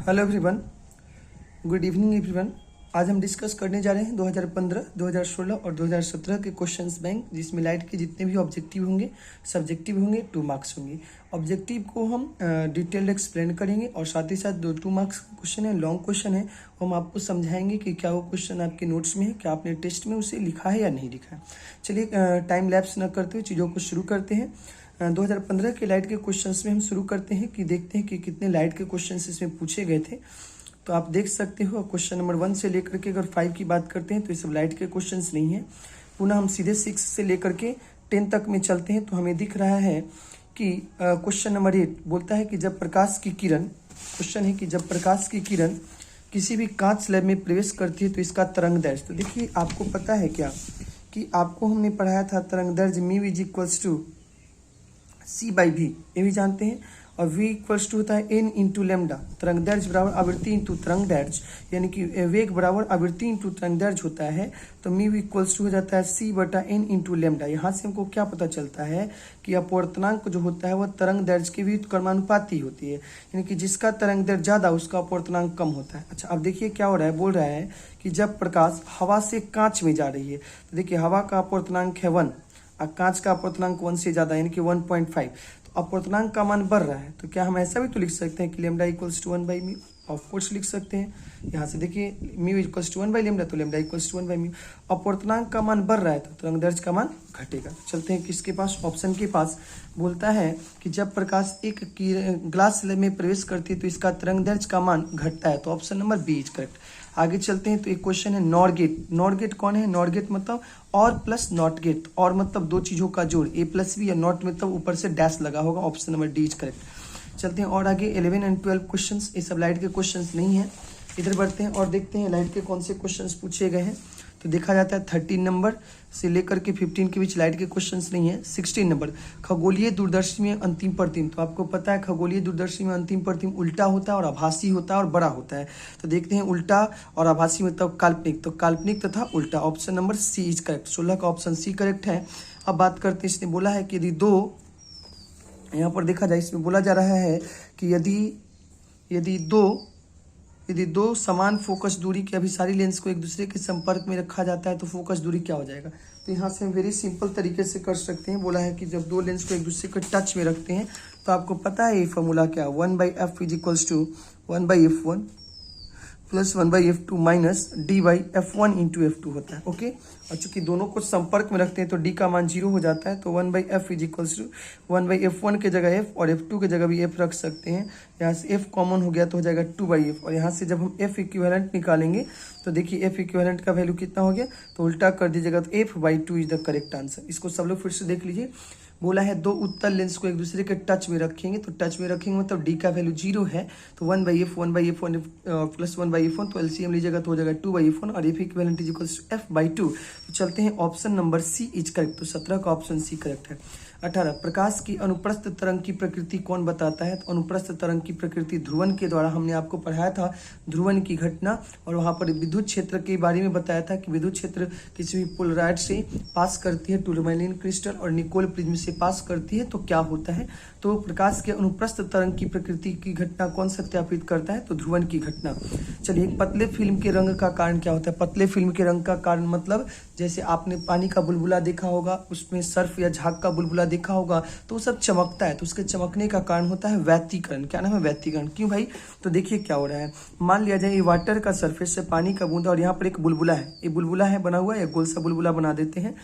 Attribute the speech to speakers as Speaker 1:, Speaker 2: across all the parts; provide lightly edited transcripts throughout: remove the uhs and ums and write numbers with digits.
Speaker 1: Hello everyone, good evening everyone. आज हम discuss करने जा रहे हैं 2015, 2016 और 2017 के क्वेश्चंस बैंक, जिसमें लाइट के जितने भी ऑब्जेक्टिव होंगे, सब्जेक्टिव होंगे, 2 मार्क्स होंगे। ऑब्जेक्टिव को हम डिटेल्ड एक्सप्लेन करेंगे और साथ ही साथ 2 मार्क्स का क्वेश्चन है, लॉन्ग क्वेश्चन है। हम आपको समझाएंगे कि क्या वो क्वेश्चन आपके नोट्स में है, क्या आपने टेस्ट में उसे लिखा है या नहीं लिखा है। चलिए टाइम लैप्स न करते हुए चीज़ों को शुरू करते हैं। 2015 के लाइट के क्वेश्चंस में हम शुरू करते हैं कि देखते हैं कि कितने लाइट के क्वेश्चंस इसमें पूछे गए थे। तो आप देख सकते हो क्वेश्चन नंबर 1 से लेकर के अगर 5 की बात करते हैं तो ये सब लाइट के क्वेश्चंस नहीं है। पुनः हम सीधे 6 से लेकर के 10 तक में चलते हैं तो हमें दिख रहा है कि क्वेश्चन नंबर 8 बोलता है कि जब प्रकाश की किरण, क्वेश्चन है कि जब प्रकाश की किरण किसी भी कांच स्लैब में प्रवेश करती है तो इसका तरंग दैर्घ्य। तो देखिए, आपको पता है क्या कि आपको हमने पढ़ाया था तरंग दैर्घ्य mu is equals to C/V, ये भी जानते हैं। और V इक्वल्स टू होता है N इंटू लेमडा। तरंग दैर्घ्य बराबर आवृत्ति इंटू तरंग दैर्घ्य, यानी कि वेग बराबर आवृत्ति इंटू तरंग दैर्घ्य होता है। तो म्यू इक्वल्स टू हो जाता है C/N इंटू लेमडा। यहाँ से हमको क्या पता चलता है कि अपवर्तनांक जो होता है वह तरंग दैर्घ्य के भी क्रमानुपाती होती है, यानी कि जिसका तरंग दैर्घ्य ज़्यादा उसका अपवर्तनांक कम होता है। अच्छा, अब देखिए क्या हो रहा है, बोल रहा है कि जब प्रकाश हवा से कांच में जा रही है, तो देखिए हवा का अपवर्तनांक है 1 और कांच का अपवर्तनांक 1 से ज़्यादा, यानी कि 1.5। तो अपवर्तनांक का मान बढ़ रहा है, तो क्या हम ऐसा भी तो लिख सकते हैं कि lambda equals to 1/μ? Of course लिख सकते हैं। यहाँ से देखिए म्यू इक्वल्स टू 1/λ, तो लेमडा इक्वल्स टू 1/μ। अपवर्तनांक का मान बढ़ रहा है तो तरंग दैर्घ्य का मान घटेगा। चलते हैं किसके पास, ऑप्शन के पास। बोलता है कि जब प्रकाश एक ग्लास स्लैब में प्रवेश करती है तो इसका तरंग दैर्घ्य का मान घटता है। तो option number B is correct. आगे चलते हैं तो एक क्वेश्चन है नॉर गेट। नॉर गेट कौन है? नॉर गेट मतलब और प्लस नॉट गेट, और मतलब दो चीजों का जोड़, ए प्लस बी, या नॉट मतलब ऊपर से डैश लगा होगा। Option number D is correct. चलते हैं और आगे 11 एंड 12 क्वेश्चंस, ये सब लाइट के क्वेश्चंस नहीं है। इधर बढ़ते हैं और देखते हैं लाइट के कौन से क्वेश्चंस पूछे गए हैं। तो देखा जाता है 13 नंबर से लेकर के 15 के बीच लाइट के क्वेश्चंस नहीं है। 16 नंबर खगोलीय दूरदर्शी में अंतिम प्रतिबिंब। तो आपको पता है खगोलीय दूरदर्शी में अंतिम प्रतिबिंब उल्टा होता है और आभासी होता है और बड़ा होता है। तो देखते हैं उल्टा और आभासी मतलब काल्पनिक, तो काल्पनिक तथा उल्टा। Option number C is correct. 16 का ऑप्शन सी करेक्ट है। अब बात करते हैं, इसने बोला है कि यदि दो, यहाँ पर देखा जाए इसमें बोला जा रहा है कि यदि दो समान फोकस दूरी के अभिसारी लेंस को एक दूसरे के संपर्क में रखा जाता है तो फोकस दूरी क्या हो जाएगा। तो यहाँ से हम वेरी सिंपल तरीके से कर सकते हैं। बोला है कि जब दो लेंस को एक दूसरे के टच में रखते हैं तो आपको पता है ये फॉर्मूला क्या, 1/f is equals to 1/f1 plus 1/f2 minus d/f1 into f2 होता है। ओके, और चूंकि दोनों को संपर्क में रखते हैं तो d का मान 0 हो जाता है। तो 1/f is equals to 1/f1 के जगह f और f2 के जगह भी f रख सकते हैं। यहाँ से f कॉमन हो गया तो हो जाएगा 2/f, और यहाँ से जब हम f इक्विवेलेंट निकालेंगे तो देखिए f इक्विवेलेंट का वैल्यू कितना हो गया, तो उल्टा कर दीजिएगा तो f/2 is the correct answer. इसको सब लोग फिर से देख लीजिए। बोला है दो उत्तल लेंस को एक दूसरे के टच में रखेंगे, तो टच में रखेंगे मतलब d का वैल्यू 0 है, तो 1/f1 प्लस 1/f1, तो एलसीएम लीजिएगा तो हो जाएगा 2/f1 और f equivalent is equals to f/2। तो चलते हैं option number C is correct. तो 17 का ऑप्शन सी करेक्ट है। 18 प्रकाश की अनुप्रस्थ तरंग की प्रकृति कौन बताता है? तो अनुप्रस्थ तरंग की प्रकृति ध्रुवन के द्वारा हमने आपको पढ़ाया था ध्रुवन की घटना, और वहां पर विद्युत क्षेत्र के बारे में बताया था कि विद्युत क्षेत्र किसी भी पोलराइड से पास करती है, टूरमैलिन क्रिस्टल और निकोल प्रिज्म से पास करती है, तो क्या होता है? तो प्रकाश के अनुप्रस्थ तरंग की प्रकृति की घटना कौन सत्यापित करता है? तो ध्रुवन की घटना। चलिए, पतले फिल्म के रंग का कारण क्या होता है? पतले फिल्म के रंग का कारण मतलब जैसे आपने पानी का बुलबुला देखा होगा, उसमें सर्फ या झाग का बुलबुला देखा होगा, तो वो सब चमकता है, तो उसके चमकने का कारण होता है व्यतिकरण। क्या नाम है? व्यतिकरण। क्यों भाई? तो देखिए क्या हो रहा है, मान लिया जाए ये वाटर का सरफेस से पानी का बूंदा और यहाँ पर एक बुलबुला है, ये बुलबुला है बना हुआ है, गोल सा बुलबुला बना देते हैं।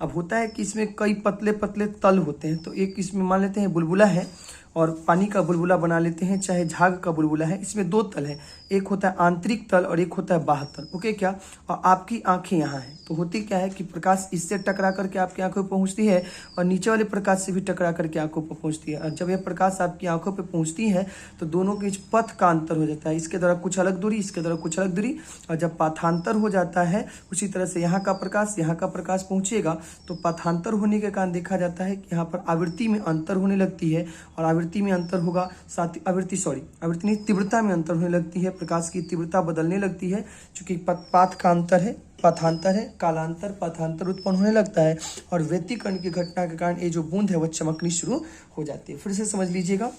Speaker 1: अब होता है कि इसमें कई पतले पतले तल होते हैं, तो एक इसमें मान लेते हैं बुलबुला है और पानी का बुलबुला बना लेते हैं, चाहे झाग का बुलबुला है। इसमें 2 तल है, एक होता है आंतरिक तल और एक होता है बाह्य तल। ओके क्या? और आपकी आंखें यहाँ हैं, तो होती क्या है कि प्रकाश इससे टकरा करके आपकी आंखों पे पहुंचती है और नीचे वाले प्रकाश से भी टकरा करके आंखों पे पहुंचती है। और जब यह प्रकाश आपकी आंखों पे पहुंचती है तो दोनों के बीच पथ का अंतर हो जाता है, इसके द्वारा कुछ अलग दूरी, इसके द्वारा कुछ अलग दूरी। और जब पाथांतर हो जाता है उसी तरह से यहाँ का प्रकाश पहुंचेगा, तो पाथांतर होने के कारण देखा जाता है कि यहाँ पर आवृत्ति में अंतर होने लगती है, और आवृत्ति में अंतर होगा साथ ही आवृत्ति नहीं, तीव्रता में अंतर होने लगती है, प्रकाश की तीव्रता बदलने लगती है, चूंकि पाथ का अंतर है, पथांतर है, कालांतर पथांतर उत्पन्न होने लगता है, और व्यतिकरण की घटना के कारण ये जो बूंद है वह चमकनी शुरू हो जाती है। फिर से समझ लीजिएगा,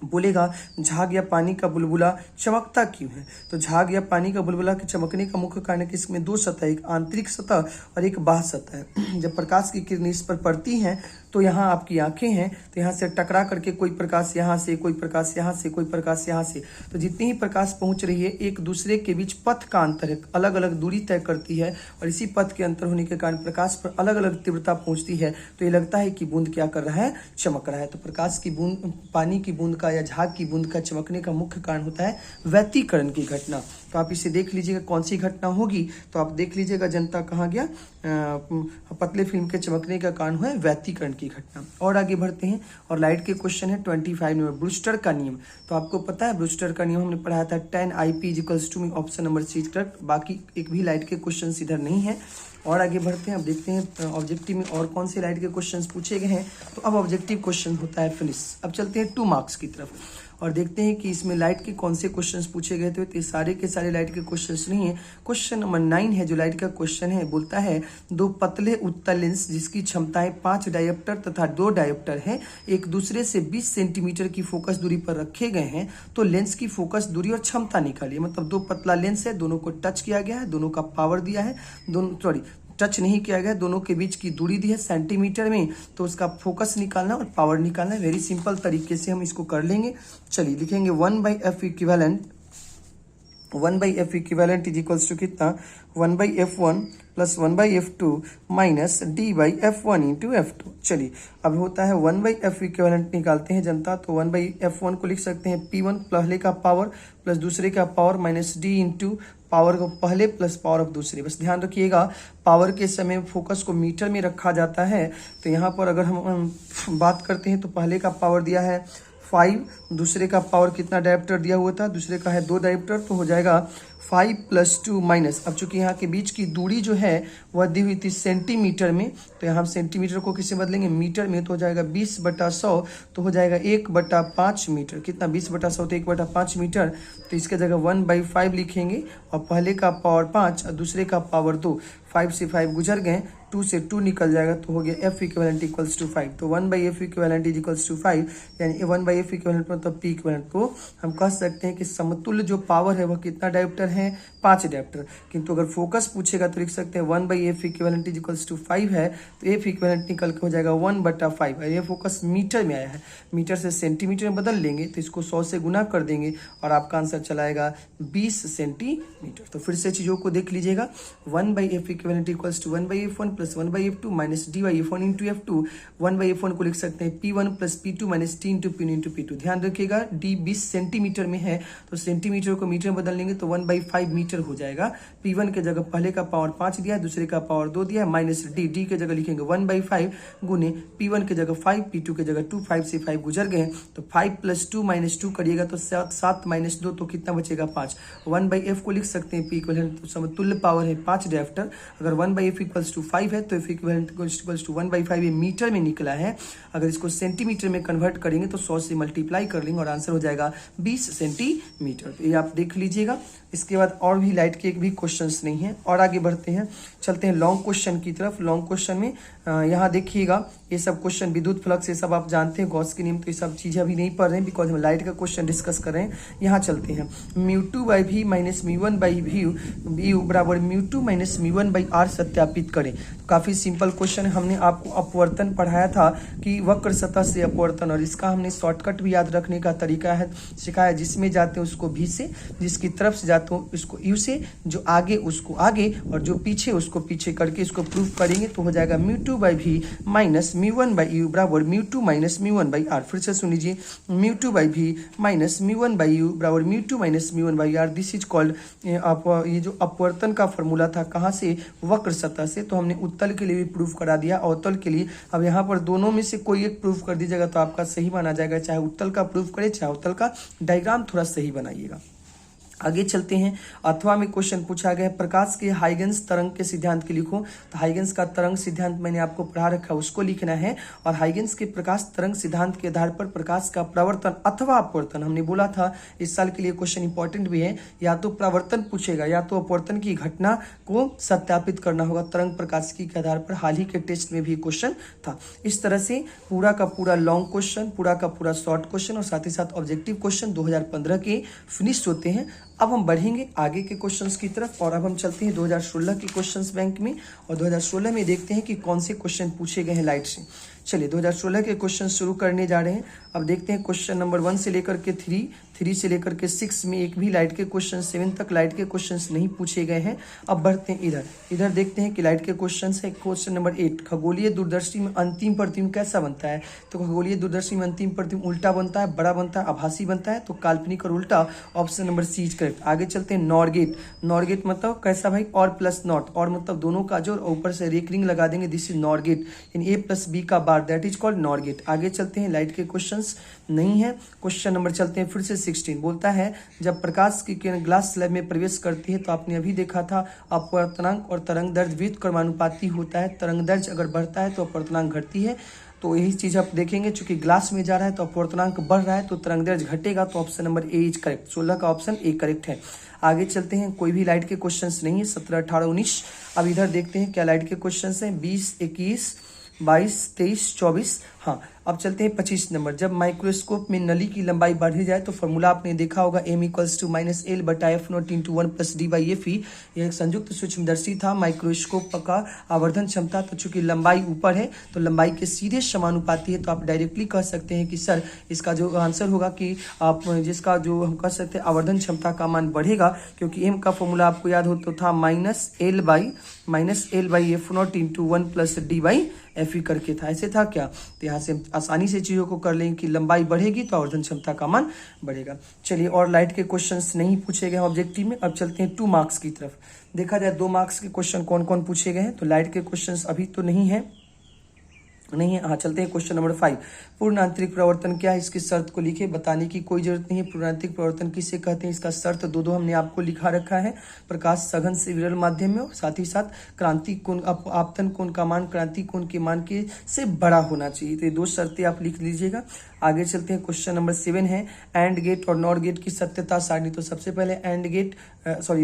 Speaker 1: बोलेगा झाग या पानी का बुलबुला चमकता क्यों है। तो झाग या पानी का बुलबुला के चमकने का मुख्य कारण है कि इसमें दो सतह, एक आंतरिक सतह और एक बाह्य सतह है। जब प्रकाश की किरणें इस पर पड़ती हैं तो यहाँ आपकी आंखें हैं, तो यहाँ से टकरा करके कोई प्रकाश यहाँ से, कोई प्रकाश यहाँ से, कोई प्रकाश यहाँ से, तो जितनी ही प्रकाश पहुँच रही है एक दूसरे के बीच पथ का अंतर है, अलग अलग दूरी तय करती है, और इसी पथ के अंतर होने के कारण प्रकाश पर अलग अलग तीव्रता पहुँचती है, तो ये लगता है कि बूंद क्या कर रहा है, चमक रहा है। तो प्रकाश की बूंद, पानी की बूंद का या झाग की बूंद का चमकने का मुख्य कारण होता है व्यतिकरण की घटना। तो आप इसे देख लीजिएगा कौन सी घटना होगी, तो आप देख लीजिएगा जनता कहाँ गया, पतले फिल्म के चमकने का कारण है व्यतिकरण की घटना। और आगे बढ़ते हैं और लाइट के क्वेश्चन है 25 नंबर, ब्रूस्टर का नियम। तो आपको पता है ब्रूस्टर का नियम हमने पढ़ाया था, 10 IP = में ऑप्शन नंबर सी करेक्ट। बाकी एक भी लाइट के क्वेश्चन इधर नहीं है। और आगे बढ़ते हैं, अब देखते हैं ऑब्जेक्टिव में और कौन से लाइट के क्वेश्चंस पूछे गए हैं। तो अब ऑब्जेक्टिव क्वेश्चन होता है फिनिश। अब चलते हैं 2 मार्क्स की तरफ और देखते हैं कि इसमें लाइट के कौन से क्वेश्चंस पूछे गए थे। तो ये सारे के सारे लाइट के क्वेश्चंस नहीं है। क्वेश्चन नंबर 9 है जो लाइट का क्वेश्चन है, बोलता है दो पतले उत्तल लेंस जिसकी क्षमताएं 5 डायोप्टर तथा 2 डायोप्टर है एक दूसरे से 20 सेंटीमीटर की फोकस दूरी पर रखे गए हैं, तो लेंस की फोकस दूरी और क्षमता निकालिए। मतलब दो पतला लेंस है, दोनों को टच किया गया है, दोनों का पावर दिया है, दोनों टच नहीं किया गया, दोनों के बीच की दूरी दी है सेंटीमीटर में, तो उसका फोकस निकालना और पावर निकालना है। वेरी सिंपल तरीके से हम इसको कर लेंगे। चलिए लिखेंगे 1/f equivalent, 1/f equivalent is equals to कितना, 1/f1 plus 1/f2 minus d/f1 into f2। चलिए अब होता है 1/f इक्विवेलेंट निकालते हैं जनता। तो 1/f1 को लिख सकते हैं P1 पहले का पावर प्लस दूसरे का power minus d into power को पहले प्लस पावर ऑफ दूसरे। बस ध्यान रखिएगा पावर के समय फोकस को मीटर में रखा जाता है। तो यहाँ पर अगर हम बात करते हैं तो पहले का पावर दिया है 5, दूसरे का पावर कितना डायोप्टर दिया हुआ था, दूसरे का है 2 डायोप्टर, तो हो जाएगा 5 + 2 माइनस। अब चूंकि यहाँ के बीच की दूरी जो है वह दी हुई थी सेंटीमीटर में, तो यहाँ हम सेंटीमीटर को किससे बदलेंगे, मीटर में, तो हो जाएगा 20/100, तो हो जाएगा 1/5 मीटर। कितना 20/100 तो 1/5 मीटर। तो इसके जगह 1/5 लिखेंगे और पहले का पावर 5 और दूसरे का पावर 2, 5 से 5 गुजर गए, 2 से 2 निकल जाएगा, तो हो गया F इक्विवेलेंट इक्वल्स टू 5। तो 1/F equivalent is equals to 5, यानी 1/F इक्विवेलेंट मतलब P इक्विवेलेंट को हम कह सकते हैं कि समतुल्य जो पावर है वह कितना डायोप्टर है, 5 डायोप्टर। किंतु अगर फोकस पूछेगा तो लिख सकते हैं 1/F equivalent is equals to 5 है, तो F इक्विवेलेंट निकल के हो जाएगा 1/5। और ये फोकस मीटर में आया है, मीटर से सेंटीमीटर में बदल लेंगे तो इसको 100 से गुना कर देंगे और आपका आंसर चला आएगा 20 सेंटीमीटर। तो फिर से चीजों को देख लीजिएगा, 1/F equivalent equals to 1/F1 plus 1/F2 minus d/F1 into F2। 1/F1 को लिख सकते हैं P1 plus P2 minus T into P into P2। ध्यान रखिएगा d 20 सेंटीमीटर में है, तो सेंटीमीटर को मीटर में बदल लेंगे तो 1/5 मीटर हो जाएगा। P1 के जगह पहले का पावर 5 दिया है, दूसरे का पावर 2 दिया है, माइनस d के जगह लिखेंगे 1/5 गुने P1 के जगह 5, P2 के जगह 2, 5 से 5 गुजर गए, तो 5 + 2 - 2 करिएगा तो 7 - 2 तो कितना बचेगा 5। 1/F को लिख सकते हैं P इक्विवेलेंट, तो समतुल्य पावर है 5 डायोप्टर। अगर 1/F इक्वल्स टू 5 है तो F इक्विवेलेंट इक्वल्स टू 1/5 ये मीटर में निकला है। अगर इसको सेंटीमीटर में कन्वर्ट करेंगे तो 100 से मल्टीप्लाई कर लेंगे और आंसर हो जाएगा 20 सेंटीमीटर। तो ये आप देख लीजिएगा। इसके बाद और भी लाइट के एक भी क्वेश्चंस नहीं है। और आगे बढ़ते हैं, चलते हैं लॉन्ग क्वेश्चन की तरफ। लॉन्ग क्वेश्चन में यहाँ देखिएगा ये सब क्वेश्चन विद्युत फ्लक्स ये सब आप जानते हैं, गॉस के नियम, तो ये सब चीजें अभी नहीं पढ़ रहे हैं बिकॉज हम लाइट का क्वेश्चन डिस्कस कर रहे हैं। यहाँ चलते हैं, μ2/v माइनस μ1/v बराबर μ2 माइनस μ1/r सत्यापित करें। तो काफी सिंपल क्वेश्चन है। हमने आपको अपवर्तन पढ़ाया था कि वक्र सतह से अपवर्तन, और इसका हमने शॉर्टकट भी याद रखने का तरीका है सिखाया, जिसमें जाते हैं उसको v से, जिसकी तरफ से जाते हो उसको u से, जो आगे उसको आगे और जो पीछे उसको पीछे करके इसको प्रूव करेंगे तो हो जाएगा μ2/v माइनस μ1/u बराबर μ2 माइनस μ1/r। फिर से सुन लीजिए, μ2/v माइनस μ1/u बराबर μ2 minus μ1/r। This is called, ये जो अपवर्तन का फॉर्मूला था कहाँ से, वक्र सतह से। तो हमने उत्तल के लिए भी प्रूफ करा दिया, अवतल के लिए। अब यहाँ पर दोनों में से कोई एक प्रूफ कर दीजिएगा तो आपका सही माना जाएगा, चाहे उत्तल का प्रूफ करे चाहे अवतल का। डायग्राम थोड़ा सही बनाइएगा। आगे चलते हैं। अथवा में क्वेश्चन पूछा गया है प्रकाश के हाइगेंस तरंग के सिद्धांत के लिखो। तो हाइगेंस का तरंग सिद्धांत मैंने आपको पढ़ा रखा है, उसको लिखना है। और हाइगेंस के प्रकाश तरंग सिद्धांत के आधार पर प्रकाश का प्रवर्तन अथवा अपवर्तन, हमने बोला था इस साल के लिए क्वेश्चन इंपॉर्टेंट भी है, या तो प्रवर्तन पूछेगा या तो अपवर्तन की घटना को सत्यापित करना होगा तरंग प्रकाशिकी के आधार पर। हाल ही के टेस्ट में भी क्वेश्चन था। इस तरह से पूरा का पूरा लॉन्ग क्वेश्चन, पूरा का पूरा शॉर्ट क्वेश्चन और साथ ही साथ ऑब्जेक्टिव क्वेश्चन 2015 के फिनिश होते हैं। अब हम बढ़ेंगे आगे के क्वेश्चंस की तरफ और अब हम चलते हैं 2016 के क्वेश्चंस बैंक में और 2016 में देखते हैं कि कौन से क्वेश्चन पूछे गए हैं लाइट से। चलिए 2016 के क्वेश्चन शुरू करने जा रहे हैं। अब देखते हैं क्वेश्चन नंबर 1 से लेकर के 3 से लेकर के 6 में एक भी लाइट के क्वेश्चन, 7 तक लाइट के क्वेश्चंस नहीं पूछे गए हैं। अब बढ़ते हैं इधर देखते हैं कि लाइट के क्वेश्चंस है। क्वेश्चन नंबर 8, खगोलीय दूरदर्शी में अंतिम प्रतिबिंब कैसा बनता है? तो खगोलीय दूरदर्शी में अंतिम प्रतिबिंब उल्टा बनता है, बड़ा बनता है, आभासी बनता है। तो काल्पनिक और उल्टा, option number C is correct. आगे चलते हैं नॉर गेट मतलब कैसा भाई? और प्लस नॉट, और मतलब दोनों का जोड़, ऊपर से रेकरिंग लगा देंगे, this is NOR gate. In A plus B का bar, that is called NOR gate. आगे चलते हैं, लाइट के क्वेश्चंस नहीं है। क्वेश्चन नंबर चलते हैं फिर से 16, बोलता है जब प्रकाश की किरण ग्लास स्लैब में प्रवेश करती है तो आपने अभी देखा था अपवर्तनांक और तरंग दैर्ध्य व्युत्क्रमानुपाती होता है। तरंग दैर्ध्य अगर बढ़ता है तो अपवर्तनांक घटती है। तो यही चीज आप देखेंगे, चूंकि ग्लास में जा रहा है तो अपवर्तनांक बढ़ रहा है तो तरंग दैर्ध्य घटेगा। तो option number A is correct. 16 का ऑप्शन ए करेक्ट है। आगे चलते हैं, कोई भी लाइट के क्वेश्चंस नहीं है। 17, 18, 19। अब इधर देखते हैं क्या लाइट के क्वेश्चंस हैं। 20, 21, 22, 23, 24। हाँ, अब चलते हैं 25 नंबर। जब माइक्रोस्कोप में नली की लंबाई बढ़ी जाए तो फॉर्मूला आपने देखा होगा m = -L/f0 × 1 + d/f। यह एक संयुक्त सूक्ष्मदर्शी था माइक्रोस्कोप का आवर्धन क्षमता। तो चूंकि लंबाई ऊपर है तो लंबाई के सीधे समानुपाती है। तो आप डायरेक्टली कह सकते हैं कि सर इसका जो आंसर होगा कि आप जिसका जो हम कह सकते हैं आवर्धन क्षमता का मान बढ़ेगा, क्योंकि m का फॉर्मूला आपको याद हो तो था -L/f0 × 1 + d/f करके था। ऐसे था क्या? तो यहाँ से आसानी से चीजों को कर लेंगे कि लंबाई बढ़ेगी तो आवर्धन क्षमता का मान बढ़ेगा। चलिए, और लाइट के क्वेश्चंस नहीं पूछे गए ऑब्जेक्टिव में। अब चलते हैं 2 मार्क्स की तरफ। देखा जाए 2 मार्क्स के क्वेश्चन कौन कौन पूछे गए हैं। तो लाइट के क्वेश्चंस अभी तो नहीं है। हाँ, चलते हैं क्वेश्चन नंबर 5। पूर्ण आंतरिक प्रवर्तन क्या है? इसकी शर्त को लिखे, बताने की कोई जरूरत नहीं है। पूर्ण आंतरिक प्रवर्तन किसे कहते हैं? इसका शर्त दो हमने आपको लिखा रखा है। प्रकाश सघन से विरल माध्यम में और साथ ही साथ क्रांति कोण, आपतन कोण का मान क्रांति कोण के मान के से बड़ा होना चाहिए। तो ये 2 शर्तें आप लिख लीजिएगा। आगे चलते हैं, क्वेश्चन नंबर 7 है एंड गेट और नॉर गेट की सत्यता सारणी। तो सबसे पहले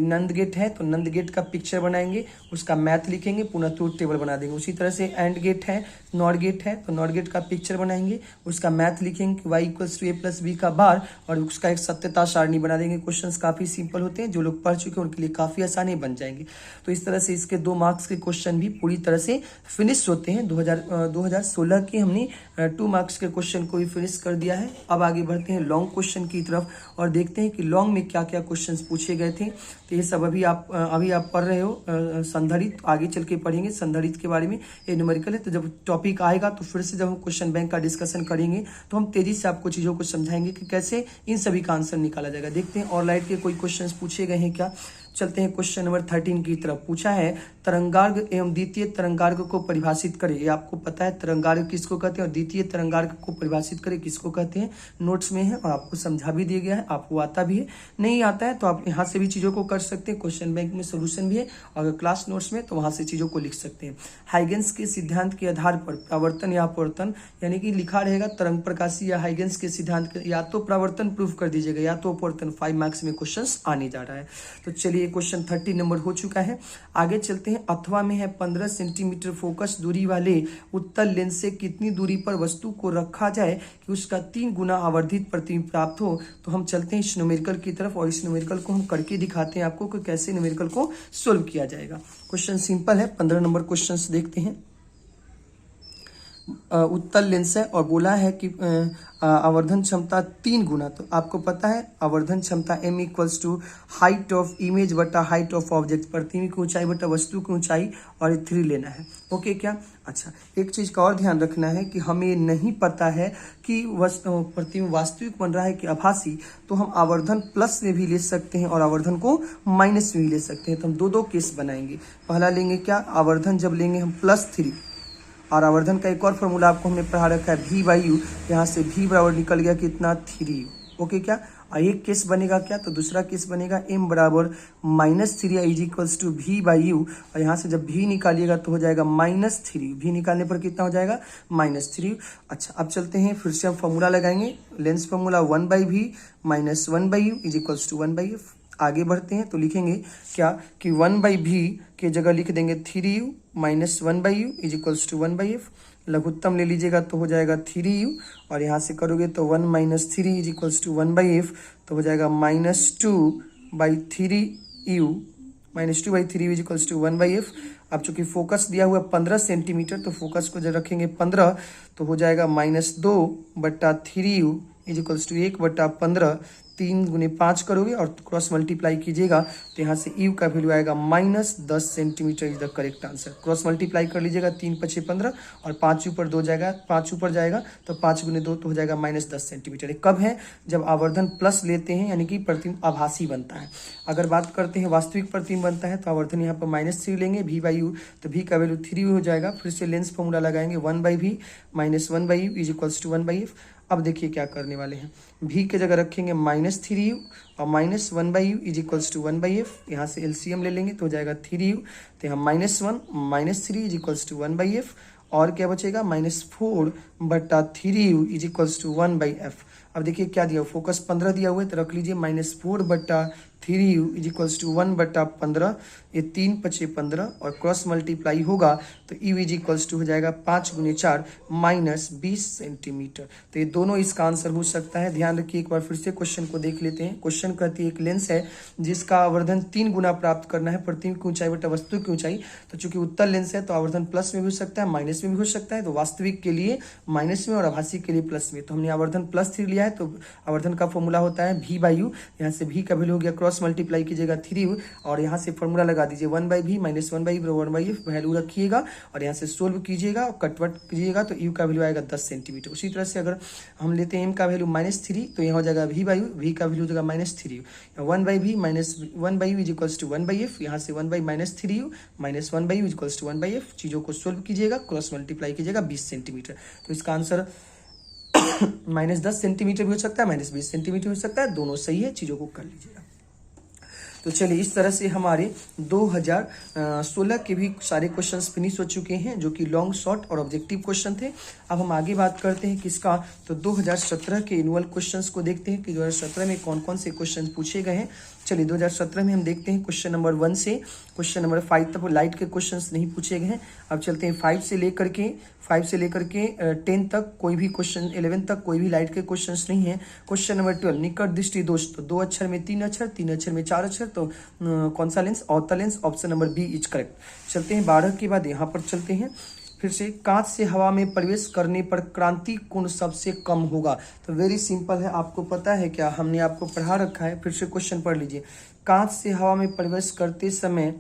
Speaker 1: नंद गेट है तो नंद गेट का पिक्चर बनाएंगे, उसका मैथ लिखेंगे, पुनः ट्रूथ टेबल बना देंगे। उसी तरह से एंड गेट है, नॉर गेट है तो नॉर गेट का पिक्चर बनाएंगे, उसका मैथ लिखेंगे y = a + b का बार और उसका एक सत्यता सारणी बना देंगे। क्वेश्चंस काफी सिंपल होते हैं, जो लोग पढ़ चुके हैं उनके लिए काफी आसानी बन जाएंगे। तो इस तरह से इसके 2 मार्क्स के क्वेश्चन भी पूरी तरह से फिनिश होते हैं। 2016 के हमने 2 मार्क्स के क्वेश्चन को भी फिनिश कर दिया है। अब आगे बढ़ते हैं लॉन्ग क्वेश्चन की तरफ और देखते हैं कि लॉन्ग में क्या क्या क्वेश्चन पूछे गए थे। तो ये सब अभी आप पढ़ रहे हो संधारित, आगे चल के पढ़ेंगे संधारित के बारे में। ये न्यूमेरिकल है, तो जब टॉपिक आएगा तो फिर से जब हम क्वेश्चन बैंक का डिस्कशन करेंगे तो हम तेजी से आपको चीजों को समझाएंगे कि कैसे इन सभी का आंसर निकाला जाएगा। देखते हैं और लाइट के कोई क्वेश्चंस पूछे गए हैं क्या। चलते हैं क्वेश्चन नंबर 13 की तरफ। पूछा है तरंगार्घ एवं द्वितीय तरंगार्घ को परिभाषित करें। ये आपको पता है तरंगार्घ किसको कहते हैं और द्वितीय तरंगार्घ को परिभाषित करें किसको कहते हैं, नोट्स में है और आपको समझा भी दिया गया है, आपको आता भी है। नहीं आता है तो आप यहाँ से भी चीजों को कर सकते हैं, क्वेश्चन बैंक में सोल्यूशन भी है, अगर क्लास नोट्स में तो वहां से चीजों को लिख सकते हैं। हाइगेंस के सिद्धांत के आधार पर प्रवर्तन या अपवर्तन, यानी कि लिखा रहेगा तरंग प्रकाशी या हाइगेंस के सिद्धांत के, या तो प्रवर्तन प्रूफ कर दीजिएगा या तो अपवर्तन। 5 मार्क्स में क्वेश्चन आने जा रहा है। तो चलिए क्वेश्चन 30 नंबर हो चुका है। आगे चलते हैं, अथवा में है 15 सेंटीमीटर फोकस दूरी वाले उत्तल लेंस से कितनी दूरी पर वस्तु को रखा जाए कि उसका 3 गुना आवर्धित प्रतिबिंब प्राप्त हो। तो हम चलते हैं इस न्यूमेरिकल की तरफ और इस न्यूमेरिकल को हम करके दिखाते हैं आपको कि कैसे न्यूमेरिकल को सोल्व किया जाएगा। क्वेश्चन सिंपल है, 15 नंबर क्वेश्चन देखते हैं। उत्तल लेंस है और बोला है कि आवर्धन क्षमता 3 गुना। तो आपको पता है आवर्धन क्षमता m = हाइट ऑफ इमेज बटा हाइट ऑफ ऑब्जेक्ट, प्रतिबिंब की ऊंचाई बटा वस्तु की ऊंचाई, और 3 लेना है। ओके क्या? अच्छा, एक चीज का और ध्यान रखना है कि हमें नहीं पता है कि प्रतिबिंब वास्तविक बन रहा है कि आभासी। तो हम आवर्धन प्लस में भी ले सकते हैं और आवर्धन को माइनस में भी ले सकते हैं। तो हम 2 केस बनाएंगे। पहला लेंगे क्या, आवर्धन जब लेंगे हम +3, और आवर्धन का एक और फॉर्मूला आपको हमने पढ़ा रखा है v/u, यहाँ से v बराबर निकल गया कितना 3u। ओके क्या? और एक केस बनेगा क्या, तो दूसरा केस बनेगा m बराबर -3 is equals to v by u, और यहाँ से जब v निकालिएगा तो हो जाएगा -3, v निकालने पर कितना हो जाएगा -3। अच्छा अब चलते हैं, फिर से हम फॉर्मूला लगाएंगे, lens formula 1/v minus 1/u is equals to 1/f। आगे बढ़ते हैं तो लिखेंगे क्या कि 1/v के जगह लिख देंगे 3u minus 1/u is equals to 1/f। लघुत्तम ले लीजिएगा तो हो जाएगा 3u, और यहाँ से करोगे तो 1 minus 3 is equals to 1/f, तो हो जाएगा -2/3u minus 2/3 is equals to 1/f। अब चूंकि फोकस दिया हुआ 15 सेंटीमीटर, तो फोकस को जब रखेंगे 15 तो हो जाएगा -2/3u इज इक्वल्स टू 1/15, 3 गुने 5 करोगे और क्रॉस मल्टीप्लाई कीजिएगा तो यहाँ से यू का वैल्यू आएगा -10 centimetre is the correct answer. Cross multiply कर लीजिएगा, 3 × 5 = 15 और 5 ऊपर 2 जाएगा, 5 ऊपर जाएगा तो 5 गुने 2 तो हो जाएगा -10 सेंटीमीटर। कब है, जब आवर्धन प्लस लेते हैं यानी कि प्रतिबिंब आभासी बनता है। अगर बात करते हैं वास्तविक प्रतिबिंब बनता है तो आवर्धन यहाँ पर -3 लेंगे v बाई यू, तो v का वैल्यू 3 हो जाएगा। फिर से लेंस फॉर्मूला लगाएंगे 1/v minus 1/u is equals to 1/f। अब देखिए क्या करने वाले हैं, v के जगह रखेंगे -3u और minus 1/u is equals to 1/f। यहाँ से एलसीएम ले लेंगे तो हो जाएगा 3u, तो यहाँ -1 minus 3 is equals to 1/f, और क्या बचेगा -4/3u is equals to 1/f। अब देखिए क्या दिया, फोकस 15 दिया हुआ है तो रख लीजिए -4/3u इज इक्वल्स टू 1/15, ये 3 × 5 = 15 और क्रॉस मल्टीप्लाई होगा तो u इज इक्वल्स टू हो जाएगा 5 × 4 -20 सेंटीमीटर। तो ये दोनों इसका आंसर हो सकता है। ध्यान रखिए, एक बार फिर से क्वेश्चन को देख लेते हैं। क्वेश्चन कहती है एक लेंस है जिसका आवर्धन 3 गुना प्राप्त करना है प्रतिबिंब की ऊंचाई बटा वस्तु की ऊंचाई। तो चूंकि उत्तल लेंस है तो आवर्धन प्लस में भी हो सकता है, माइनस में भी हो सकता है। तो वास्तविक के लिए माइनस में और आभासी के लिए प्लस में। तो हमने आवर्धन +3 लिया है, तो आवर्धन का फॉर्मूला होता है v बाई यू। यहाँ से v का वैल्यू हो गया, क्रॉस मल्टीप्लाई कीजिएगा 3u और यहाँ से फॉर्मूला लगा दीजिए 1/v माइनस 1/v बराबर 1/f, वैल्यू रखिएगा और यहाँ से सोल्व कीजिएगा और कटवट कीजिएगा तो u का वैल्यू आएगा 10 सेंटीमीटर। उसी तरह से अगर हम लेते हैं m का वैल्यू -3 तो यहाँ हो जाएगा v बाई यू, v का वैल्यू हो जाएगा -3u, 1/v minus 1/u is equals to 1/f। यहाँ से 1/3u minus 1/u is equals to 1/f। चीज़ों को सोल्व कीजिएगा, क्रॉस मल्टीप्लाई कीजिएगा 20 सेंटीमीटर। तो इसका आंसर -10 सेंटीमीटर भी हो सकता है, -20 सेंटीमीटर हो सकता है, दोनों सही है। चीज़ों को कर लीजिएगा। तो चलिए, इस तरह से हमारे 2016 के भी सारे क्वेश्चंस फिनिश हो चुके हैं जो कि लॉन्ग, शॉर्ट और ऑब्जेक्टिव क्वेश्चन थे। अब हम आगे बात करते हैं किसका, तो 2017 के एनुअल क्वेश्चंस को देखते हैं कि 2017 में कौन कौन से क्वेश्चन पूछे गए हैं। चलिए 2017 में हम देखते हैं क्वेश्चन नंबर 1 से क्वेश्चन नंबर 5 तक लाइट के क्वेश्चंस नहीं पूछे गए हैं। अब चलते हैं 5 से लेकर के 10 तक कोई भी क्वेश्चन, 11 तक कोई भी लाइट के क्वेश्चंस नहीं है। क्वेश्चन नंबर 12 निकट दृष्टि दोष, तो 2 अक्षर में 3 अक्षर, 3 अक्षर में 4 अक्षर, तो कौन सा लेंस, अवतल lens, option number B is correct. चलते हैं 12 के बाद यहाँ पर चलते हैं फिर से, कांच से हवा में प्रवेश करने पर क्रांति कोण सबसे कम होगा। तो वेरी सिंपल है, आपको पता है क्या, हमने आपको पढ़ा रखा है। फिर से क्वेश्चन पढ़ लीजिए, कांच से हवा में प्रवेश करते समय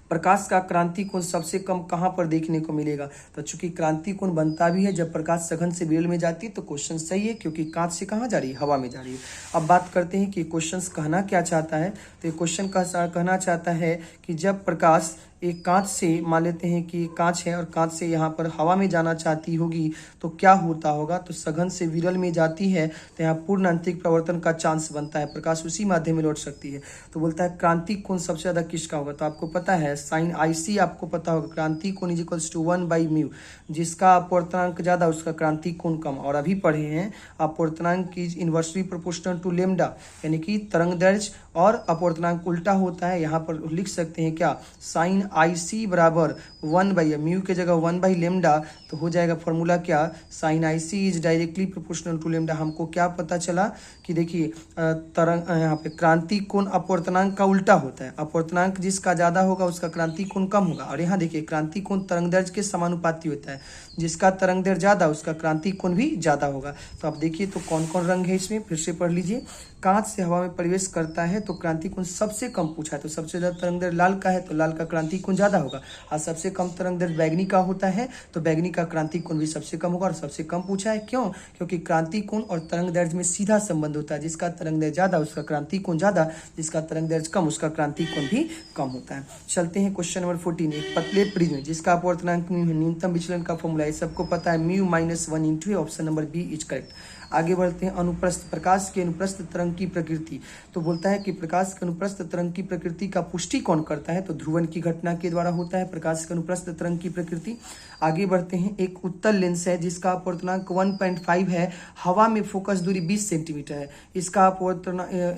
Speaker 1: प्रकाश का क्रांति कोण सबसे कम कहाँ पर देखने को मिलेगा। तो चूंकि क्रांति कोण बनता भी है जब प्रकाश सघन से विरल में जाती है, तो क्वेश्चन सही है क्योंकि कांच से कहाँ जा रही है, हवा में जा रही है। अब बात करते हैं कि क्वेश्चन कहना क्या चाहता है। तो ये क्वेश्चन कहना चाहता है कि जब प्रकाश एक कांच से, मान लेते हैं कि कांच है और कांच से यहाँ पर हवा में जाना चाहती होगी तो क्या होता होगा। तो सघन से विरल में जाती है तो यहाँ पूर्ण आंतरिक प्रवर्तन का चांस बनता है, प्रकाश उसी माध्यम में लौट सकती है। तो बोलता है क्रांति कोण सबसे ज़्यादा किसका होगा। तो आपको पता है साइन IC आपको पता होगा, क्रांति कोण इज इक्वल्स टू 1/μ। जिसका अपवर्तनांक ज़्यादा उसका क्रांति कोण कम। और अभी पढ़े हैं अपवर्तनांक की इन्वर्सली प्रोपोर्शनल टू लेमडा, यानी कि तरंग दैर्ध्य और अपवर्तनांक उल्टा होता है। यहाँ पर लिख सकते हैं क्या, साइन IC बराबर 1/μ के जगह 1/λ, तो हो जाएगा फॉर्मूला क्या, sine IC is directly proportional to lambda. हमको क्या पता चला कि देखिए तरंग, यहाँ पे क्रांति कोण अपवर्तनांक का उल्टा होता है, अपवर्तनांक जिसका ज़्यादा होगा उसका क्रांति कोण कम होगा। और यहाँ देखिए क्रांति कोण तरंग दैर्ध्य के समानुपाती होता है, जिसका तरंग दैर्ध्य ज़्यादा उसका क्रांति कोण भी ज़्यादा होगा। तो आप देखिए तो कौन कौन रंग है इसमें, फिर से पढ़ लीजिए। कांच से हवा में प्रवेश करता है तो क्रांति कोण सबसे कम पूछा है, तो सबसे ज़्यादा तरंग दैर्ध्य लाल का है तो लाल का क्रांति कोण ज़्यादा होगा। और सबसे कम तरंग दैर्ध्य बैगनी का होता है तो बैगनी का क्रांति कोण भी सबसे कम होगा। और सबसे कम पूछा है क्यों, क्योंकि क्रांति कोण और तरंग दैर्ध्य में सीधा संबंध होता है, जिसका तरंग दैर्ध्य ज़्यादा उसका क्रांति कोण ज़्यादा, जिसका तरंग दैर्ध्य कम उसका क्रांति कोण भी कम होता है। चलते हैं क्वेश्चन नंबर 14, एक पतले प्रिज्म जिसका अपवर्तनांक न्यूनतम विचलन का फॉर्मूला है, सबको पता है μ - 1 × option number B is correct. आगे बढ़ते हैं, अनुप्रस्थ, प्रकाश के अनुप्रस्थ तरंग की प्रकृति। तो बोलता है कि प्रकाश के अनुप्रस्थ तरंग की प्रकृति का पुष्टि कौन करता है, तो ध्रुवन की घटना के द्वारा होता है प्रकाश के अनुप्रस्थ तरंग की प्रकृति। आगे बढ़ते हैं, एक उत्तल लेंस है जिसका अपवर्तनांक 1.5 है, हवा में फोकस दूरी 20 सेंटीमीटर है। इसका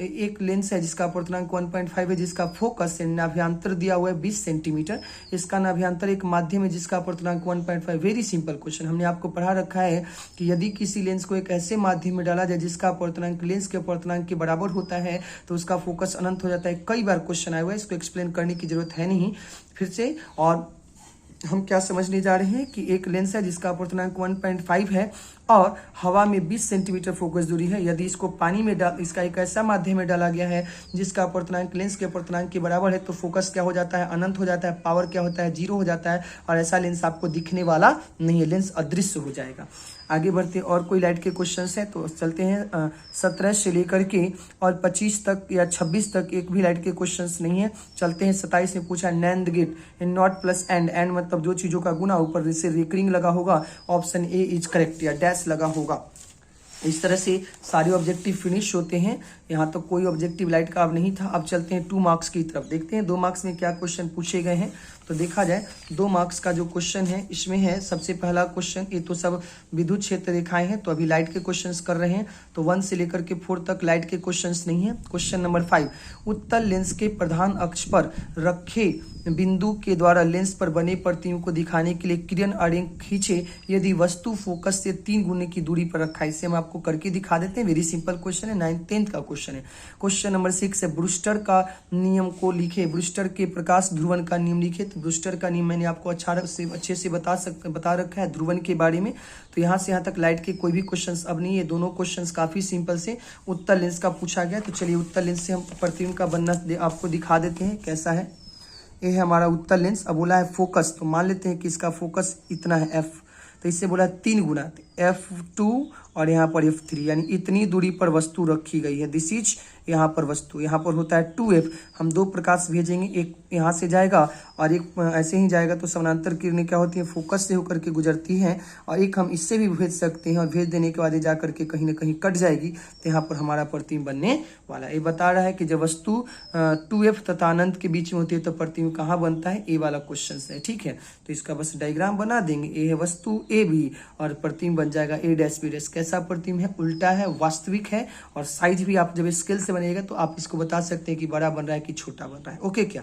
Speaker 1: एक लेंस है जिसका अपवर्तनांक 1.5 है, जिसका फोकस नाभ्यांतर दिया हुआ है 20 सेंटीमीटर। इसका नाभ्यांतर एक माध्यम है जिसका अपवर्तनांक 1.5। वेरी सिंपल क्वेश्चन, हमने आपको पढ़ा रखा है कि यदि किसी लेंस को एक ऐसे माध्यम में डाला जाए जिसका अपवर्तनांक लेंस के अपवर्तनांक के बराबर होता है तो उसका फोकस अनंत हो जाता है। कई बार क्वेश्चन आया हुआ है, इसको एक्सप्लेन करने की जरूरत है नहीं फिर से। और हम क्या समझने जा रहे हैं कि एक लेंस है जिसका अपवर्तनांक 1.5 है और हवा में 20 सेंटीमीटर फोकस दूरी है। यदि इसको पानी में इसका एक ऐसा माध्यम में डाला गया है जिसका अपवर्तनांक लेंस के अपवर्तनांक के बराबर है तो फोकस क्या हो जाता है, अनंत हो जाता है, पावर क्या होता है, 0 हो जाता है और ऐसा लेंस आपको दिखने वाला नहीं है, लेंस अदृश्य हो जाएगा। आगे बढ़ते और कोई लाइट के क्वेश्चंस हैं तो चलते हैं। 17 से लेकर के और 25 तक या 26 तक एक भी लाइट के क्वेश्चंस नहीं है। चलते हैं 27 में पूछा NAND get in not plus and, and मतलब जो चीजों का गुना ऊपर से रेकरिंग लगा होगा, ऑप्शन ए इज करेक्ट, या डैश लगा होगा। इस तरह से सारे ऑब्जेक्टिव फिनिश होते हैं। यहाँ तो कोई ऑब्जेक्टिव लाइट का अब नहीं था। अब चलते हैं 2 मार्क्स की तरफ, देखते हैं 2 मार्क्स में क्या क्वेश्चन पूछे गए हैं। तो देखा जाए 2 मार्क्स का जो क्वेश्चन है इसमें है सबसे पहला क्वेश्चन, ये तो सब विद्युत क्षेत्र रेखाएं हैं तो अभी लाइट के क्वेश्चंस कर रहे हैं, तो 1 से लेकर के 4 तक लाइट के क्वेश्चंस नहीं है। क्वेश्चन नंबर 5, उत्तल लेंस के प्रधान अक्ष पर रखे बिंदु के द्वारा लेंस पर बने प्रतिबिंब को दिखाने के लिए किरण आरेख खींचे यदि वस्तु फोकस से 3 गुने की दूरी पर रखा है। इसे हम आपको करके दिखा देते हैं। वेरी सिंपल क्वेश्चन है, 9th 10th का क्वेश्चन है। क्वेश्चन नंबर 6 है, ब्रूस्टर का नियम को लिखे, ब्रूस्टर के प्रकाश ध्रुवन का नियम लिखे। तो ब्रूस्टर का नियम मैंने आपको अच्छे से बता रखा है ध्रुवन के बारे में। तो यहाँ से यहाँ तक लाइट के कोई भी क्वेश्चंस अब नहीं है, दोनों क्वेश्चंस काफी सिंपल से उत्तल लेंस का पूछा गया। तो चलिए उत्तल लेंस से हम प्रतिबिंब का बनना आपको दिखा देते हैं कैसा है। ये है हमारा उत्तल लेंस। अब बोला है फोकस, तो मान लेते हैं कि इसका फोकस इतना है f, तो इससे बोला 3 गुना f2 और यहाँ पर f3, यानी इतनी दूरी पर वस्तु रखी गई है। दिस इज यहाँ पर वस्तु, यहाँ पर होता है 2f। हम 2 प्रकाश भेजेंगे, एक यहाँ से जाएगा और एक ऐसे ही जाएगा। तो समानांतर किरणें क्या होती है, फोकस से होकर के गुजरती हैं, और एक हम इससे भी भेज सकते हैं और भेज देने के बाद ये जा करके कहीं ना कहीं कट जाएगी। तो यहाँ पर हमारा प्रतिबिंब बनने वाला। ये बता रहा है कि जब वस्तु 2f तथा अनंत के बीच में होती है तो प्रतिबिंब कहाँ बनता है, ए वाला क्वेश्चन है। ठीक है, तो इसका बस डायग्राम बना देंगे। ए है वस्तु ए भी और प्रतिबिंब बन जाएगा ए डैश बी डैश। कैसा प्रतिबिंब है, उल्टा है, वास्तविक है, और साइज भी आप जब स्केल से बनेगा तो आप इसको बता सकते हैं कि बड़ा बन रहा है कि छोटा बन रहा है। ओके क्या,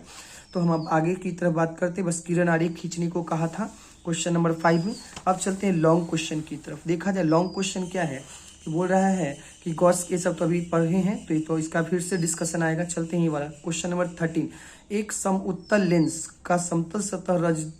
Speaker 1: तो हम अब आगे की तरफ बात करते हैं। बस किरण आरेख खींचने को कहा था क्वेश्चन नंबर 5 में। अब चलते हैं लॉन्ग क्वेश्चन की तरफ। देखा जाए लॉन्ग क्वेश्चन क्या है, तो बोल रहा है कि गॉस के सब तो अभी पढ़े हैं तो इसका फिर से डिस्कशन आएगा। चलते हैं ये वाला क्वेश्चन नंबर 13, एक समउत्तल लेंस का समतल सतह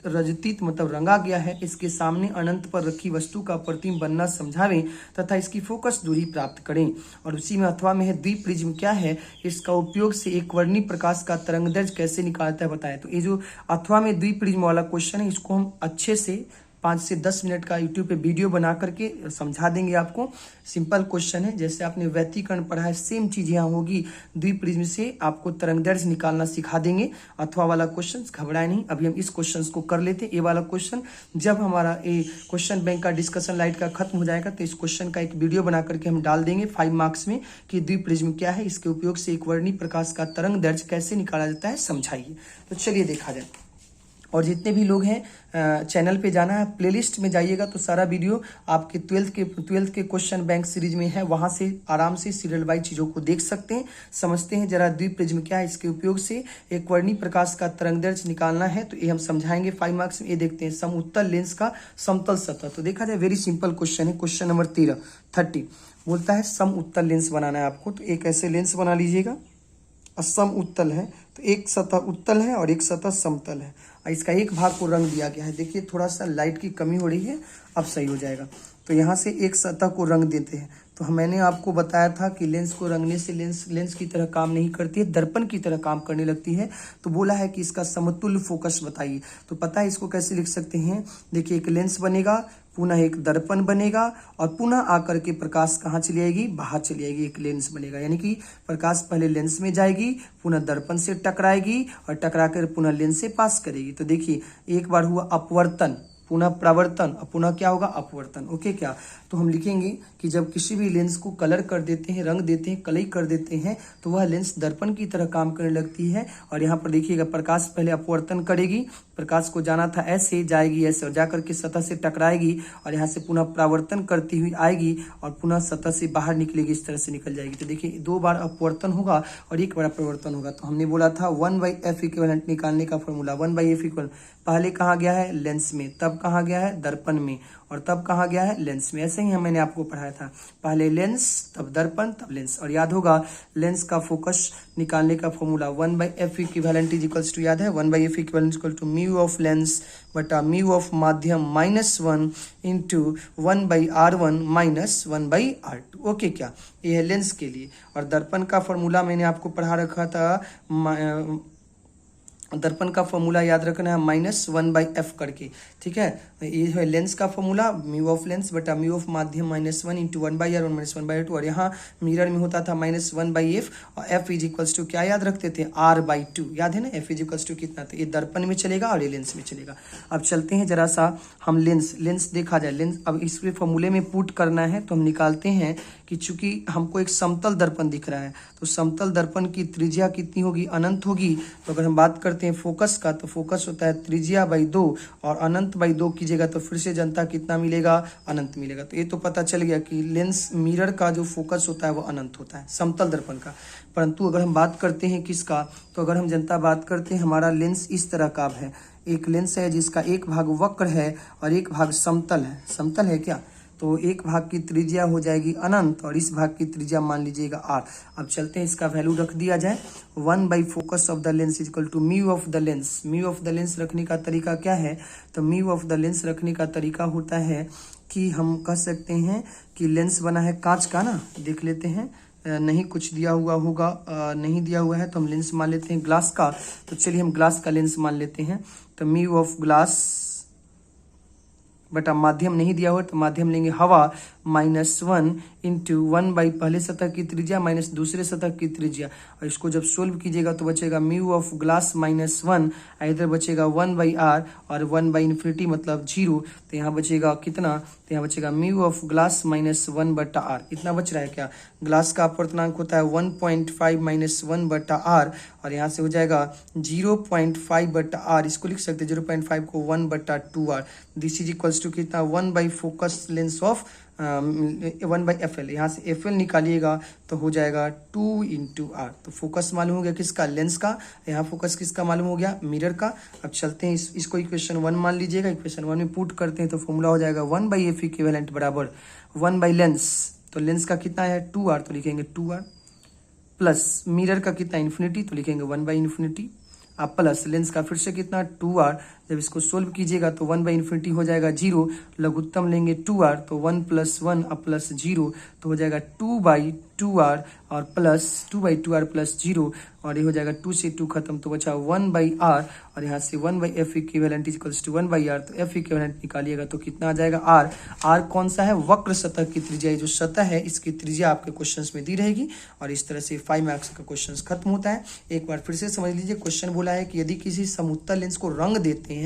Speaker 1: रजतित मतलब रंगा गया है, इसके सामने अनंत पर रखी वस्तु का प्रतिबिंब बनना समझावें तथा इसकी फोकस दूरी प्राप्त करें। और उसी में अथवा में है द्विप्रिज्म क्या है, इसका उपयोग से एक वर्णीय प्रकाश का तरंगदैर्घ्य कैसे निकालता है बताएं। तो ये जो अथवा में द्विप्रिज्म वाला क्वेश्चन है इसको हम अच्छे से 5 से 10 मिनट का यूट्यूब पे वीडियो बना करके समझा देंगे आपको। सिंपल क्वेश्चन है, जैसे आपने व्यतिकरण पढ़ा है सेम चीज यहाँ होगी। द्विप्रिज्म से आपको तरंगदैर्घ्य निकालना सिखा देंगे। अथवा वाला क्वेश्चन घबराए नहीं, अभी हम इस क्वेश्चन को कर लेते हैं। ये वाला क्वेश्चन जब हमारा ये क्वेश्चन बैंक का डिस्कशन लाइट का खत्म हो जाएगा तो इस क्वेश्चन का एक वीडियो बना करके हम डाल देंगे 5 मार्क्स में कि द्विप्रिज्म क्या है, इसके उपयोग से एक वर्णीय प्रकाश का तरंगदैर्घ्य कैसे निकाला जाता है समझाइए। तो चलिए देखा जाए। और जितने भी लोग हैं चैनल पे जाना है, प्लेलिस्ट में जाइएगा तो सारा वीडियो आपके 12th के क्वेश्चन बैंक सीरीज में है, वहां से आराम से सीरियल वाइज चीजों को देख सकते हैं। समझते हैं जरा द्विप्रिज्म क्या है, इसके उपयोग से एक वर्णीय प्रकाश का तरंगदैर्घ्य निकालना है। तो ये हम समझाएंगे 5 मार्क्स में। ये देखते हैं समउत्तल लेंस का समतल सतह। तो देखा जाए वेरी सिंपल क्वेश्चन है। क्वेश्चन नंबर 30 बोलता है समउत्तल लेंस बनाना है आपको। तो एक ऐसे लेंस बना लीजिएगा, समउत्तल है तो एक सतह उत्तल है और एक सतह समतल है। इसका एक भाग को रंग दिया गया है। देखिए थोड़ा सा लाइट की कमी हो रही है, अब सही हो जाएगा। तो यहाँ से एक सतह को रंग देते हैं। तो मैंने आपको बताया था कि लेंस को रंगने से लेंस की तरह काम नहीं करती है, दर्पण की तरह काम करने लगती है। तो बोला है कि इसका समतुल्य फोकस बताइए। तो पता है इसको कैसे लिख सकते हैं, देखिए एक लेंस बनेगा, पुनः एक दर्पण बनेगा और पुनः आकर के प्रकाश कहाँ चली जाएगी, बाहर चली जाएगी। एक लेंस बनेगा, यानी कि प्रकाश पहले लेंस में जाएगी, पुनः दर्पण से टकराएगी और टकरा कर पुनः लेंस से पास करेगी। तो देखिए एक बार हुआ अपवर्तन, पुनः परावर्तन और पुनः क्या होगा, अपवर्तन। ओके क्या, तो हम लिखेंगे कि जब किसी भी लेंस को कलर कर देते हैं, रंग देते हैं, कलई कर देते हैं, तो वह लेंस दर्पण की तरह काम करने लगती है। और यहाँ पर देखिएगा प्रकाश पहले अपवर्तन करेगी, प्रकाश को जाना था ऐसे, जाएगी ऐसे और जाकर के सतह से टकराएगी और यहाँ से पुनः परावर्तन करती हुई आएगी और पुनः सतह से बाहर निकलेगी, इस तरह से निकल जाएगी। तो देखिए 2 बार अपवर्तन होगा और 1 बार अपवर्तन होगा। तो हमने बोला था 1/f इक्विवेलेंट निकालने का फॉर्मूला 1/f इक्वल, पहले कहाँ गया है, लेंस में, तब कहाँ गया है, दर्पण में, और तब कहाँ गया है, लेंस में। ऐसे ही मैंने आपको पढ़ाया था, पहले लेंस, तब दर्पण, तब लेंस। और याद होगा लेंस का फोकस निकालने का formula 1/f equivalent is equals to, याद है 1/f equivalent equal to mu of lens बटा म्यू ऑफ माध्यम -1 into 1/r1 minus 1/r2। Okay क्या, ये है लेंस के लिए। और दर्पण का फॉर्मूला मैंने आपको पढ़ा रखा था, दर्पण का फॉर्मूला याद रखना है -1/f करके, ठीक है। ये है लेंस का फॉर्मूला, म्यू ऑफ लेंस बटा म्यू ऑफ माध्यम -1 इंटू 1/r1 माइनस 1/r2। और यहाँ मिरर में होता था -1/f और f इज इक्वल्स टू क्या याद रखते थे, r/2, याद है ना, f इज इक्वल्स टू कितना, तो ये दर्पण में चलेगा और ये लेंस में चलेगा। अब चलते हैं जरा सा हम लेंस देखा जाए, लेंस अब इसके फॉर्मूले में पुट करना है। तो हम निकालते हैं कि चूंकि हमको एक समतल दर्पण दिख रहा है, तो समतल दर्पण की त्रिज्या कितनी होगी, अनंत होगी। तो अगर हम बात करते हैं फोकस का, तो फोकस होता है त्रिज्या बाई 2 और अनंत बाई 2 कीजिएगा तो फिर से जनता कितना मिलेगा, अनंत मिलेगा। तो ये तो पता चल गया कि लेंस मिरर का जो फोकस होता है वो अनंत होता है, समतल दर्पण का। परंतु अगर हम बात करते हैं किसका, तो अगर हम जनता बात करते हैं, हमारा लेंस इस तरह का है, एक लेंस है जिसका एक भाग वक्र है और एक भाग समतल है। समतल है क्या, तो एक भाग की त्रिज्या हो जाएगी अनंत और इस भाग की त्रिज्या मान लीजिएगा r। अब चलते हैं इसका वैल्यू रख दिया जाए, 1/फोकस of the lens equal to mu of the lens. Mu of the lens रखने का तरीका क्या है, तो म्यू ऑफ द लेंस रखने का तरीका होता है कि हम कह सकते हैं कि लेंस बना है कांच का ना, देख लेते हैं, नहीं कुछ दिया हुआ होगा, नहीं दिया हुआ है तो हम लेंस मान लेते हैं ग्लास का। तो चलिए हम ग्लास का लेंस मान लेते हैं। तो म्यू ऑफ ग्लास बटा माध्यम नहीं दिया हुआ तो माध्यम लेंगे हवा -1 इंटू 1/, पहले सतह की त्रिज्या माइनस दूसरे सतह की त्रिज्या। और इसको जब सोल्व कीजिएगा तो बचेगा म्यू ऑफ ग्लास -1, इधर बचेगा 1/r और 1/∞ मतलब 0। तो यहाँ बचेगा कितना, तो यहाँ बचेगा म्यू ऑफ ग्लास -1/r। इतना बच रहा है क्या, ग्लास का अपवर्तनांक होता है 1.5 - 1/r और यहाँ से हो जाएगा 0.5/r। इसको लिख सकते हैं 0.5 को 1/2r। This is equals to कितना, 1/फोकस लेंस ऑफ 1/fl। यहाँ से fl निकालिएगा तो हो जाएगा 2 इंटू r। तो फोकस मालूम हो गया किसका, लेंस का। यहाँ फोकस किसका मालूम हो गया, मिरर का। अब चलते हैं इसको इक्वेशन 1 मान लीजिएगा, इक्वेशन 1 में पुट करते हैं तो फॉर्मूला हो जाएगा 1/f इक्विवेलेंट बराबर 1/लेंस। तो लेंस का कितना है 2r, तो लिखेंगे 2r प्लस मिरर का कितना इन्फिनिटी, तो लिखेंगे 1/∞। अब प्लस लेंस का फिर से कितना 2r, जब इसको सोल्व कीजिएगा तो 1/∞ हो जाएगा 0, लघुत्तम लेंगे 2r तो 1 + 1 अब प्लस 0 तो हो जाएगा 2/2r और प्लस 2/2r प्लस 0 और ये हो जाएगा 2 से 2 खत्म तो बचा 1/r और यहाँ से 1/f equivalent equals to 1/r। तो f इक्विवेलेंट निकालिएगा तो कितना आ जाएगा r। r कौन सा है, वक्र सतह की त्रिज्या। जो सतह है इसकी त्रिज्या आपके क्वेश्चंस में दी रहेगी और इस तरह से 5 मार्क्स का क्वेश्चंस खत्म होता है। एक बार फिर से समझ लीजिए, क्वेश्चन बोला है कि यदि किसी समतल लेंस को रंग देते हैं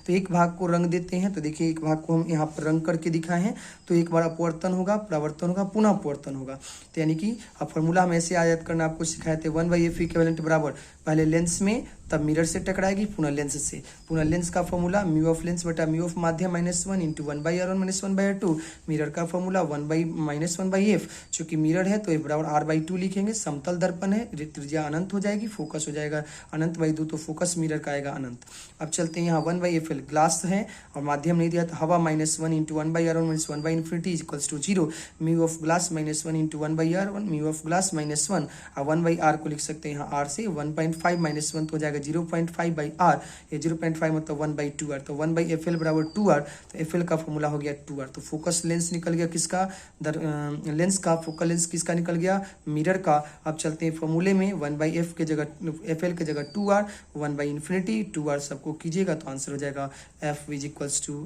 Speaker 1: तो एक भाग को रंग देते हैं, तो देखिए एक भाग को हम यहाँ पर रंग करके दिखाए हैं, तो एक बार अपवर्तन होगा, परावर्तन होगा, पुनः अपवर्तन होगा। तो यानी कि अब फॉर्मूला हम ऐसे याद करना आपको सिखाए थे, 1/f इक्विवेलेंट बराबर पहले लेंस में, तब मिरर से टकराएगी, पुनः लेंस से। पुनः लेंस का फॉर्मूला म्यू ऑफ लेंस बटा म्यू ऑफ माध्यम -1 into 1/r1 minus 1/r2। Mirror का फॉर्मूला 1/-1/f, चूंकि मिरर है तो ये बराबर r/2 लिखेंगे। समतल दर्पण है, त्रिज्या अनंत हो जाएगी, फोकस हो जाएगा अनंत बाई 2 तो फोकस मिरर का आएगा अनंत। अब चलते हैं यहाँ 1/fl, ग्लास है और माध्यम नहीं दिया तो हवा -1 into 1/r1 minus 1/∞ equals to 0। Mu of glass -1 into 1/r1 mu of glass -1 और 1/r को लिख सकते हैं यहाँ r से 1.5 - 1 तो हो जाएगा 0.5/r। ये 0.5 मतलब 1/2r। तो 1/fl बराबर 2r, तो fl का फॉर्मूला हो गया 2r। तो फोकस लेंस निकल गया किसका, लेंस का फोकल लेंस किसका निकल गया, मिरर का। अब चलते हैं फॉर्मूले में, 1/f के जगह fl के जगह 2r, 1/∞ 2r सबको कीजिएगा तो आंसर हो जाएगा f इज इक्वल्स टू